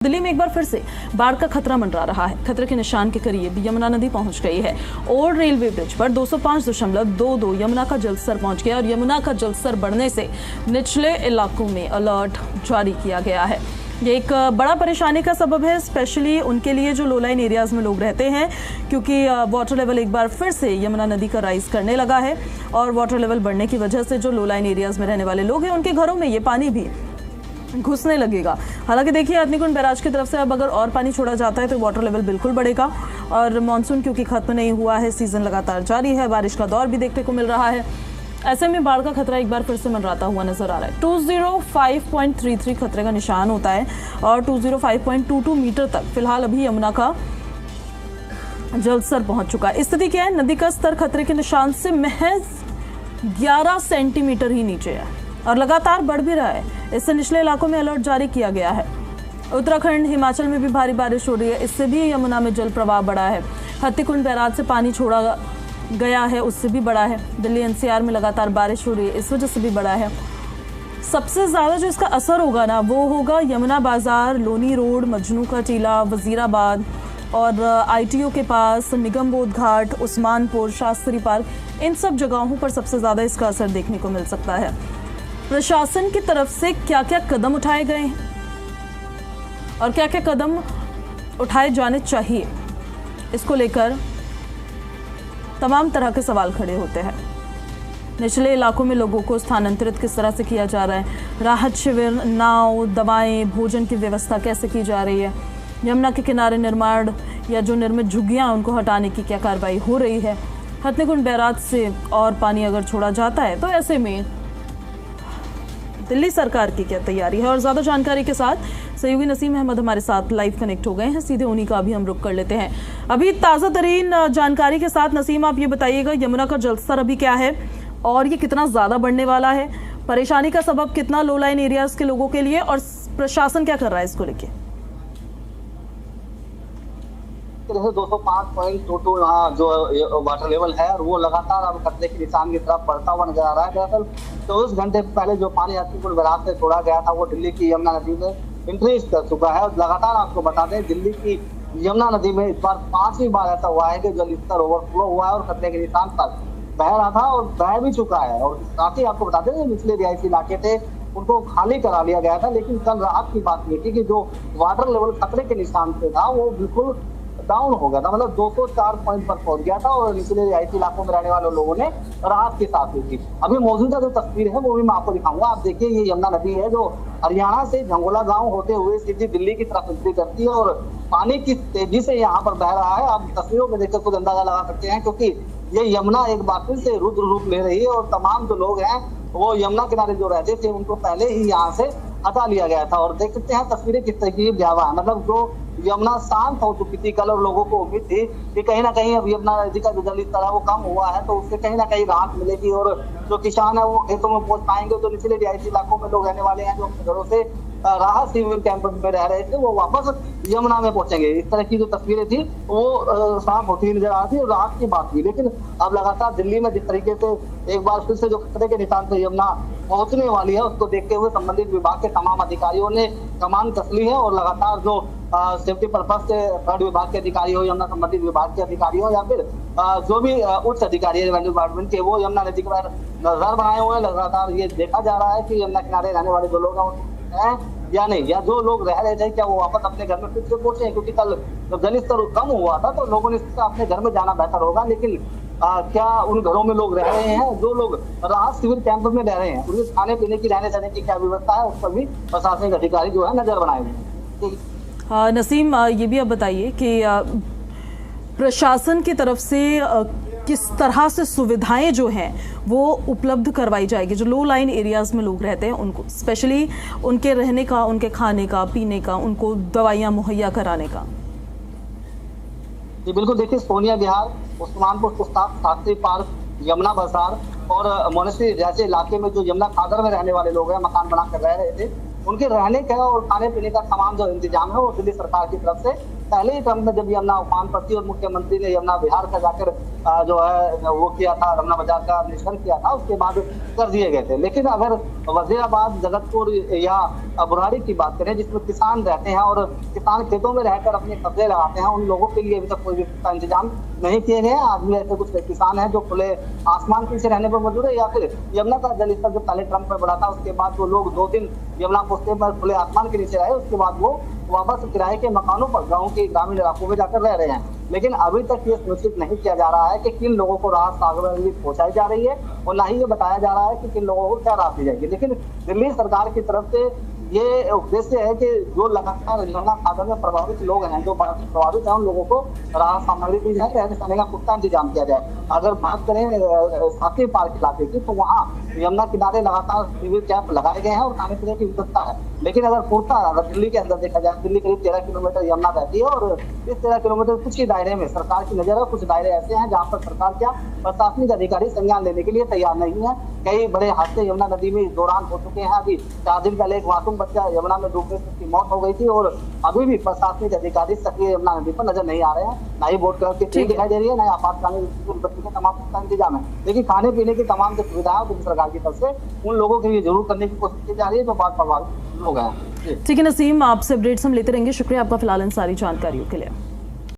दिल्ली में एक बार फिर से बाढ़ का खतरा मंडरा रहा है। खतरे के निशान के करीब यमुना नदी पहुंच गई है। ओल्ड रेलवे ब्रिज पर 205.22 यमुना का जलस्तर पहुंच गया और यमुना का जलस्तर बढ़ने से निचले इलाकों में अलर्ट जारी किया गया है। ये एक बड़ा परेशानी का सबब है, स्पेशली उनके लिए जो लो लाइन एरियाज में लोग रहते हैं, क्योंकि वाटर लेवल एक बार फिर से यमुना नदी का राइज करने लगा है और वाटर लेवल बढ़ने की वजह से जो लो लाइन एरियाज में रहने वाले लोग हैं उनके घरों में ये पानी भी घुसने लगेगा। हालांकि देखिए, हथनीकुंड बैराज की तरफ से अब अगर और पानी छोड़ा जाता है तो वाटर लेवल बिल्कुल बढ़ेगा और मानसून क्योंकि खत्म नहीं हुआ है, सीजन लगातार जारी है, बारिश का दौर भी देखने को मिल रहा है। ऐसे में बाढ़ का खतरा एक बार फिर से मंडराता हुआ नजर आ रहा है। 205.33 खतरे का निशान होता है और 205.22 मीटर तक फिलहाल अभी यमुना का जलस्तर पहुंच चुका है। स्थिति क्या है? नदी का स्तर खतरे के निशान से महज 11 सेंटीमीटर ही नीचे है और लगातार बढ़ भी रहा है। इससे निचले इलाकों में अलर्ट जारी किया गया है। उत्तराखंड, हिमाचल में भी भारी बारिश हो रही है, इससे भी यमुना में जल प्रवाह बढ़ा है। हथनीकुंड बैराज से पानी छोड़ा गया है, उससे भी बढ़ा है। दिल्ली एनसीआर में लगातार बारिश हो रही है, इस वजह से भी बढ़ा है। सबसे ज्यादा जो इसका असर होगा ना, वो होगा यमुना बाजार, लोनी रोड, मजनू का टीला, वजीराबाद और आईटीओ के पास, निगम बोध घाट, उस्मानपुर, शास्त्री पार्क, इन सब जगहों पर सबसे ज्यादा इसका असर देखने को मिल सकता है। प्रशासन की तरफ से क्या क्या कदम उठाए गए हैं और क्या क्या कदम उठाए जाने चाहिए, इसको लेकर तमाम तरह के सवाल खड़े होते हैं। निचले इलाकों में लोगों को स्थानांतरित किस तरह से किया जा रहा है, राहत शिविर, नाव, दवाएं, भोजन की व्यवस्था कैसे की जा रही है, यमुना के किनारे निर्माण या जो निर्मित झुग्गियां उनको हटाने की क्या कार्रवाई हो रही है, हथनीकुंड बैराज से और पानी अगर छोड़ा जाता है तो ऐसे में दिल्ली सरकार की क्या तैयारी है। और ज्यादा जानकारी के साथ सहयोगी नसीम अहमद हमारे साथ लाइव कनेक्ट हो गए हैं, सीधे उन्हीं का अभी हम रुख कर लेते हैं। अभी ताज़ा तरीन जानकारी के साथ नसीम, आप ये बताइएगा यमुना का जलस्तर अभी क्या है और ये कितना ज्यादा बढ़ने वाला है, परेशानी का सबब कितना लो लाइन एरियाज के लोगों के लिए, और प्रशासन क्या कर रहा है इसको लेके? 205.22 यहाँ जो वाटर लेवल है और वो लगातार अब खतरे के निशान की तरफ बढ़ता हुआ नजर आ रहा है। दरअसल 24 घंटे पहले जो पानी हथनीकुंड बैराज से छोड़ा गया था वो दिल्ली की यमुना नदी में इंक्रीज कर चुका है और लगातार आपको बता दें, दिल्ली की यमुना नदी में इस बार 5वीं बार ऐसा हुआ है कि जल स्तर ओवरफ्लो हुआ है और खतरे के निशान पर बह रहा था और बह भी चुका है। और साथ ही आपको बता दें, जो निचले रिहायशी इलाके थे उनको खाली करा लिया गया था, लेकिन कल रात की बात ये थी कि जो वाटर लेवल खतरे के निशान पे था वो बिल्कुल डाउन हो गया था, मतलब 204 पॉइंट पर पहुंच गया था और निचले रिहायशी इलाकों में रहने वाले लोगों ने राहत की सांस ली थी। अभी मौजूदा जो तस्वीर है वो भी मैं आपको दिखाऊंगा। आप देखिए, ये यमुना नदी है जो हरियाणा से झंगोला गांव होते हुए सीधी दिल्ली की तरफ एंट्री करती है और पानी किस तेजी से यहाँ पर बह रहा है आप तस्वीरों में देखकर खुद अंदाजा लगा सकते हैं, क्योंकि ये यमुना एक बार फिर से रुद्र रूप ले रही है और तमाम जो लोग हैं वो यमुना किनारे जो रहते थे उनको पहले ही यहाँ से हटा लिया गया था। और देख सकते हैं तस्वीरें किस तरह की भयावह है, मतलब जो यमुना शांत हो चुकी थी कल और लोगों को उम्मीद थी कि कहीं ना कहीं अब यमुना नदी का जो जल स्तर है वो कम हुआ है तो उससे कहीं ना कहीं राहत मिलेगी और जो किसान है वो खेतों में पहुंच पाएंगे। तो निचले रिहायशी इलाकों में लोग रहने वाले हैं जो अपने घरों से राहत शिविर कैंप में रह रहे थे वो वापस यमुना में पहुंचेंगे। इस तरह की जो तस्वीरें थी वो साफ होती नजर आ रही थी और राहत की बात थी। लेकिन अब लगातार दिल्ली में जिस तरीके से एक बार फिर से जो खतरे के निशान पर यमुना पहुंचने वाली है उसको देखते हुए संबंधित विभाग के तमाम अधिकारियों ने कमान कस ली है और लगातार जो सेफ्टी पर्पज से फ्लड विभाग के अधिकारी हो, यमुना संबंधित विभाग के अधिकारी हो या फिर जो भी उच्च अधिकारी रेवेन्यू डिपार्टमेंट के, वो यमुना नदी के नजर बनाए हुए हैं। लगातार ये देखा जा रहा है कि यमुना किनारे रहने वाले जो लोग हैं या नहीं, या जो लोग रह रहे थे क्या वो वापस अपने घर में फिर से पहुंचे, क्योंकि कल जब जल स्तर कम हुआ था तो लोगों ने अपने घर में जाना बेहतर होगा। लेकिन क्या उन घरों में लोग रह रहे हैं, जो लोग राहत शिविर कैंप में रह रहे हैं, उनके खाने पीने की, रहने सहने की क्या व्यवस्था है उस पर भी प्रशासनिक अधिकारी जो है नजर बनाए हुए हैं। नसीम, ये भी आप बताइए कि प्रशासन की तरफ से किस तरह से सुविधाएं जो हैं वो उपलब्ध करवाई जाएगी, जो लो लाइन एरियाज में लोग रहते हैं उनको, स्पेशली उनके रहने का, उनके खाने का, पीने का, उनको दवाइयां मुहैया कराने का? जी बिल्कुल, देखिए सोनिया विहार, उस्मानपुर, शास्त्री पार्क, यमुना बाजार और मोनेस्ट्री जैसे इलाके में जो यमुना खादर में रहने वाले लोग हैं, मकान बनाकर रह रहे थे, उनके रहने का और खाने पीने का तमाम जो इंतजाम है वो दिल्ली सरकार की तरफ से पहले ही क्रम में जब यमुना उफान पर थी और मुख्यमंत्री ने यमुना विहार का जाकर जो है वो किया था, रमना बाजार का निरीक्षण किया था, उसके बाद कर दिए गए थे। लेकिन अगर वजीराबाद, जगतपुर या बुराड़ी की बात करें, जिसमें किसान रहते हैं और किसान खेतों में रहकर अपने कब्जे लगाते हैं, उन लोगों के लिए अभी तक कोई भी का इंतजाम नहीं किए गए। आदमी ऐसे कुछ किसान हैं जो खुले आसमान के नीचे रहने पर मजबूर है, या फिर यमुना का जल स्तर जब पहले ट्रम्प में बढ़ा था, उसके बाद वो लोग 2 दिन यमुना पोस्टे पर खुले आसमान के नीचे रहे, उसके बाद वो वापस किराए के मकानों पर गाँव के ग्रामीण इलाकों में जाकर रह रहे हैं। लेकिन अभी तक ये सुनिश्चित नहीं किया जा रहा है कि किन लोगों को राहत सामग्री पहुंचाई जा रही है, और ना ही ये बताया जा रहा है कि किन लोगों को क्या राहत दी जाएगी। लेकिन दिल्ली सरकार की तरफ से ये उद्देश्य है कि जो लगातार यमुना सागर में प्रभावित लोग हैं, जो प्रभावित हैं, उन लोगों को राहत सामग्री दी जाए, रहने सहने का पुख्ता इंतजाम किया जाए। अगर बात करें साथी पार्क इलाके की, तो वहाँ यमुना किनारे लगातार शिविर कैंप लगाए गए हैं और खाने पीने की व्यवस्था है। लेकिन अगर पुरता अगर दिल्ली के अंदर देखा जाए, दिल्ली करीब 13 किलोमीटर यमुना बहती है, और इस 13 किलोमीटर कुछ ही दायरे में सरकार की नजर है, कुछ दायरे ऐसे हैं जहाँ पर सरकार क्या प्रशासनिक अधिकारी संज्ञान लेने के लिए तैयार नहीं है। कई बड़े हादसे यमुना नदी में इस दौरान हो चुके हैं। अभी 4 दिन पहले एक मासूम बच्चा यमुना में डूबने से उसकी मौत हो गई थी, और अभी भी प्रशासनिक अधिकारी सक्रिय यमुना नदी पर नजर नहीं आ रहे हैं। ना ही बोट क्लब की टीम दिखाई दे रही है, ना ही आपातकालीन बच्चों के तमाम पुख्ता इंतजाम है। लेकिन खाने पीने की तमाम जो सुविधाएं दिल्ली सरकार की तरफ से उन लोगों के लिए जरूर करने की कोशिश की जा रही है जो बाढ़ प्रभावित लोग हैं। ठीक है नसीम, आपसे अपडेट्स हम लेते रहेंगे। शुक्रिया आपका फिलहाल इन सारी जानकारियों के लिए।